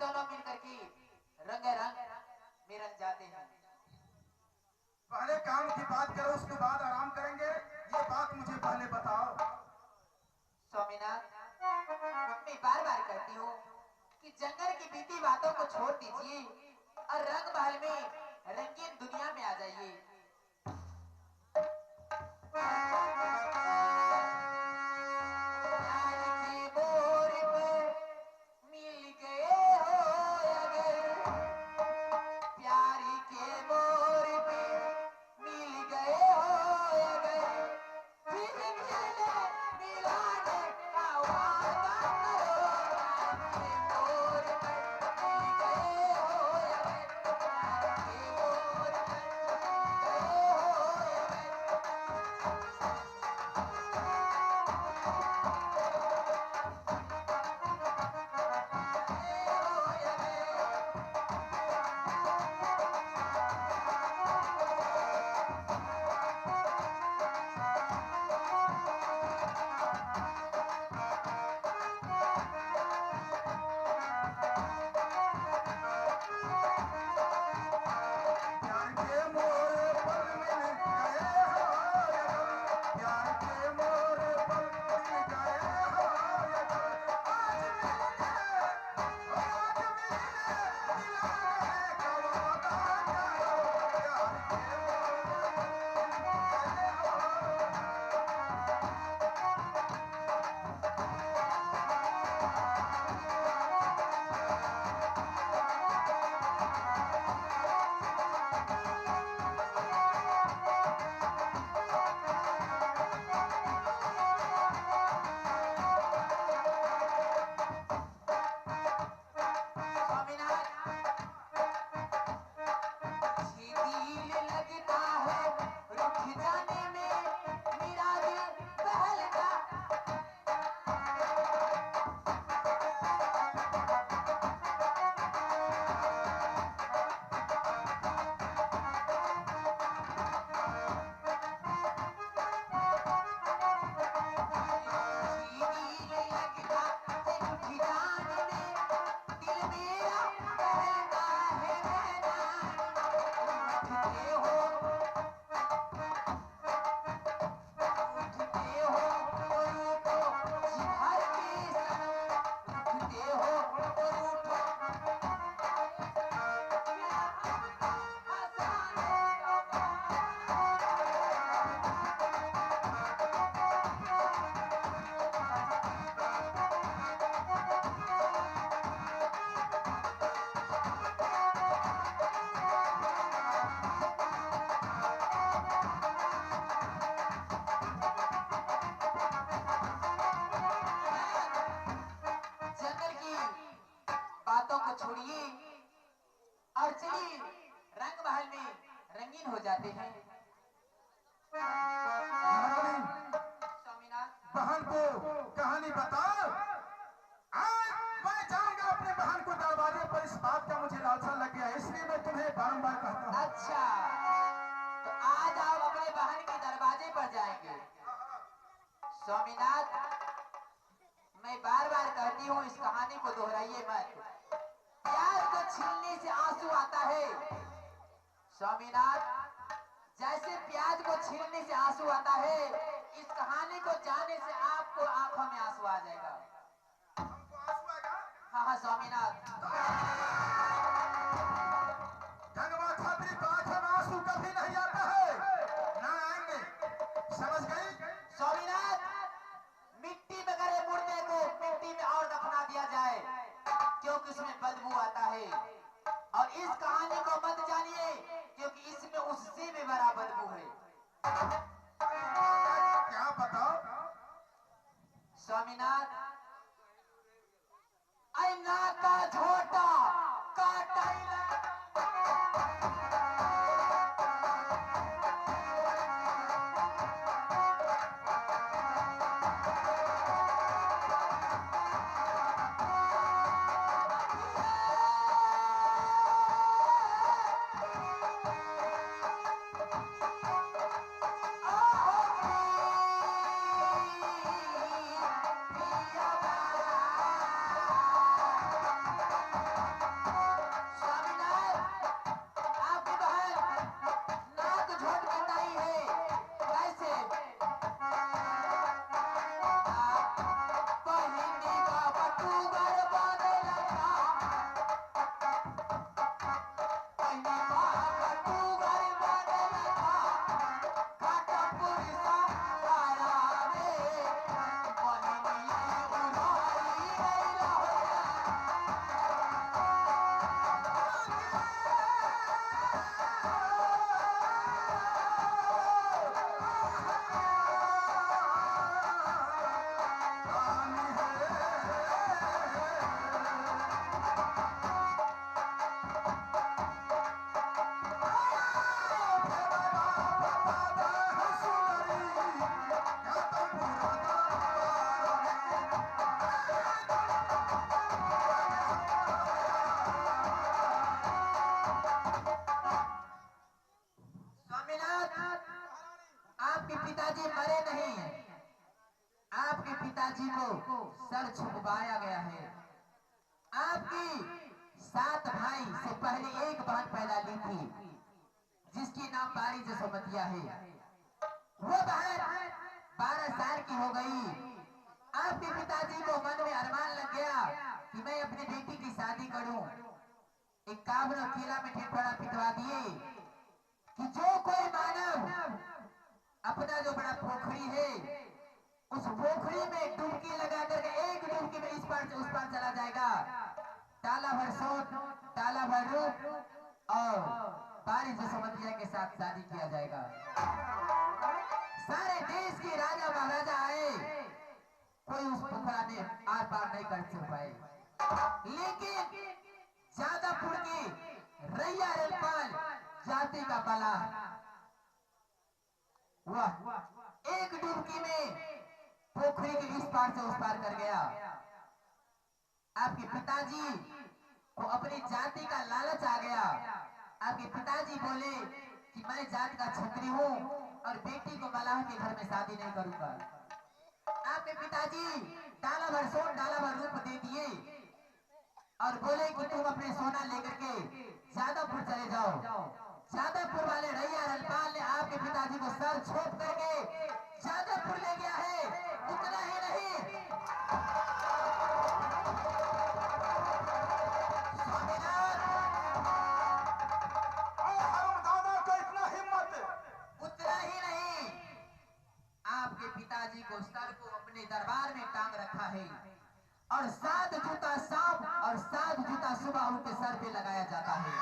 दोनों मिलकर के रंगे रंग में रंग जाते हैं। पहले काम की बात करो, उसके बाद आराम करेंगे। ये बात मुझे पहले बताओ। स्वामीनाथ, मैं बार बार कहती हूँ कि जंगल की बीती बातों को छोड़ दीजिए और रंग महल में रंगीन दुनिया में आ जाइए। छोड़िए और चलिए रंग महल में रंगीन हो जाते हैं। स्वामीनाथ, बहन को कहानी बताओ। आज मैं जाऊंगा अपने बहन को दरवाजे पर। इस बात का मुझे लालसा लग गया, इसलिए मैं तुम्हें बारंबार कहता हूँ। अच्छा, तो आज आप अपने बहन के दरवाजे पर जाएंगे। स्वामीनाथ, मैं बार बार कहती हूँ इस कहानी को दोहराइए मत। प्याज को छीलने से आंसू आता है। स्वामीनाथ, जैसे प्याज को छीलने से आंसू आता है, इस कहानी को जाने से आपको आंखों में आंसू आ जाएगा। हमको आंसू आएगा? हाँ हाँ स्वामीनाथ। गंगवा छात्री तो आंखों में आंसू कभी नहीं आता है, ना आएंगे, समझ गई? स्वामीनाथ, मिट्टी में गड़े मुर्दे को मिट्टी में और दफना दिया जाए, क्योंकि उसमें बदबू आता है। और इस कहानी को मत जानिए, क्योंकि इसमें उससे भी बड़ा बदबू है। क्या बताओ? स्वामीनाथ, ऐना का झोटा का पिताजी मरे नहीं, आपके पिताजी को सर झुकवाया गया है। आपकी 7 भाई से पहले एक बहन पैदा ली थी जिसकी नाम बारी जसोमतिया है। वो बहन 12 साल की हो गई। आपके पिताजी को मन में अरमान लग गया कि मैं अपनी बेटी की शादी करूं। एक काबरा किला में ठेठड़ा पिटवा दिए कि जो कोई मानव अपना जो बड़ा पोखरी है उस पोखरी में डुबकी लगा कर एक डुबकी में इस पार से उस पार चला जाएगा, ताला भर सोच ताला भर रूप और बारी जसोमतिया के साथ शादी किया जाएगा। सारे देश के राजा महाराजा आए, कोई उस पोखरा में आर पार नहीं कर पाए, लेकिन जादापुर के रैया रेलपाल जाति का बला वह एक डुबकी में पोखरी के इस पार से उस पार कर गया। आपके पिताजी को अपनी जाति का लालच आ गया। आपके पिताजी बोले कि मैं जात का छत्री हूँ और बेटी को मलाह के घर में शादी नहीं करूंगा। आपके पिताजी डाला भर सोन डाला भर रूप दे दिए और बोले कि तुम अपने सोना लेकर के जादवपुर चले जाओ। जादवपुर वाले रैया रलपाल ने आपके पिताजी को सर छोप करके जादवपुर ले गया है। उतना ही नहीं, स्वामीनाथ दादा का इतना हिम्मत, उतना ही नहीं, आपके पिताजी को सर को अपने दरबार में टांग रखा है और 7 जूता शाम और 7 जूता सुबह उनके सर पे लगाया जाता है।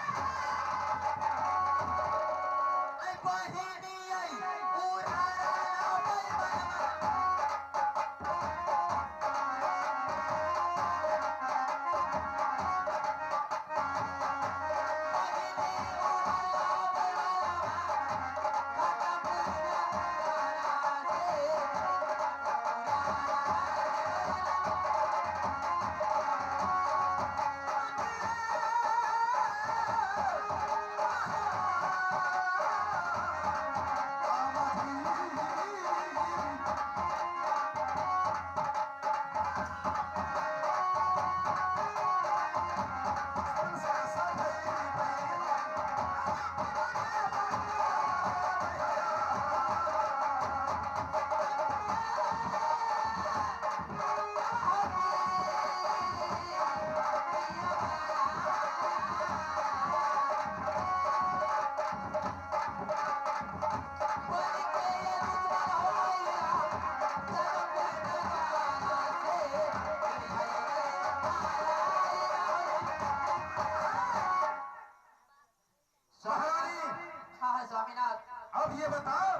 अब ये बताओ,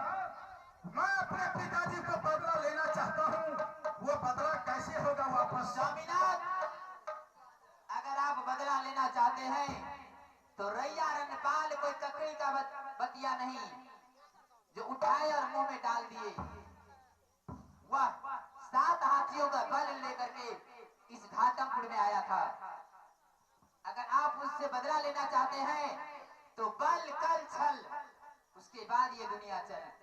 मैं अपने पिताजी को बदला लेना चाहता हूँ, वो बदला कैसे होगा वापस? स्वामीनाथ, अगर आप बदला लेना चाहते हैं तो रैया रनपाल कोई ककड़ी का बतिया नहीं जो उठाए और मुंह में डाल दिए। वह 7 हाथियों का बल लेकर के इस घाटमपुर में आया था। अगर आप उससे बदला लेना चाहते हैं तो बल कल छल, उसके बाद ये दुनिया चल।